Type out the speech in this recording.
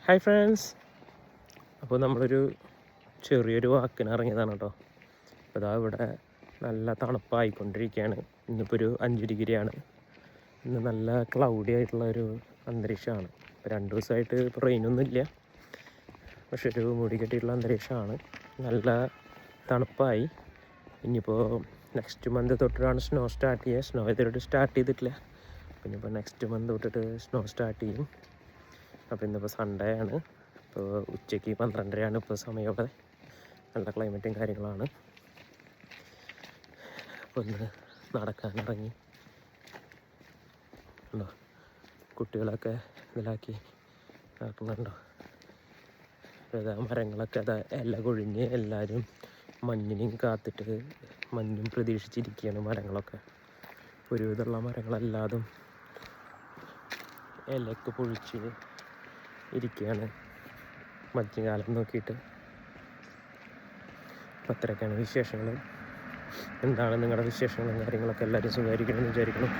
Hi friends, അപ്പോൾ നമ്മളൊരു ചെറിയൊരു വാക്കിന് ഇറങ്ങിയതാണ് കേട്ടോ. അപ്പോൾ ഇതാ ഇവിടെ നല്ല തണുപ്പായിക്കൊണ്ടിരിക്കുകയാണ്. ഇന്നിപ്പോൾ ഒരു 5 ഡിഗ്രിയാണ്. ഇന്ന് നല്ല ക്ലൗഡി ആയിട്ടുള്ള ഒരു അന്തരീക്ഷമാണ്. ഇപ്പോൾ 2 ദിവസമായിട്ട് ഇപ്പോൾ റെയിനൊന്നും ഇല്ല, പക്ഷെ ഒരു മൂടി കെട്ടിയിട്ടുള്ള അന്തരീക്ഷമാണ്. നല്ല തണുപ്പായി. ഇനിയിപ്പോൾ നെക്സ്റ്റ് മന്ത് തൊട്ടിട്ടാണ് സ്നോ സ്റ്റാർട്ട് ചെയ്യുക. സ്നോ ഇതുവരെ സ്റ്റാർട്ട് ചെയ്തിട്ടില്ല. പിന്നെ ഇപ്പോൾ നെക്സ്റ്റ് മന്ത് തൊട്ടിട്ട് സ്നോ സ്റ്റാർട്ട് ചെയ്യും. അപ്പോൾ ഇന്നിപ്പോൾ സൺഡേ ആണ്. ഇപ്പോൾ ഉച്ചയ്ക്ക് 12:30 ഇപ്പോൾ സമയം. ഇവിടെ നല്ല ക്ലൈമറ്റും കാര്യങ്ങളാണ്. അപ്പോൾ ഒന്ന് നടക്കാനിറങ്ങി ഉണ്ടോ, കുട്ടികളൊക്കെ ഇതിലാക്കി നടക്കുന്നുണ്ടോ. അതാ മരങ്ങളൊക്കെ അതാ ഇല കൊഴിഞ്ഞ് എല്ലാവരും മഞ്ഞിനെയും കാത്തിട്ട് മഞ്ഞും പ്രതീക്ഷിച്ചിരിക്കുകയാണ്. മരങ്ങളൊക്കെ ഒരുവിധമുള്ള മരങ്ങളെല്ലാതും ഇലയൊക്കെ പൊഴിച്ച് ഇരിക്കുകയാണ് മഞ്ഞുകാലം നോക്കിയിട്ട്. അപ്പം അത്രയൊക്കെയാണ് വിശേഷങ്ങൾ. എന്താണ് നിങ്ങളുടെ വിശേഷങ്ങളും കാര്യങ്ങളൊക്കെ? എല്ലാവരും സുഖമായിരിക്കണമെന്ന് വിചാരിക്കണം.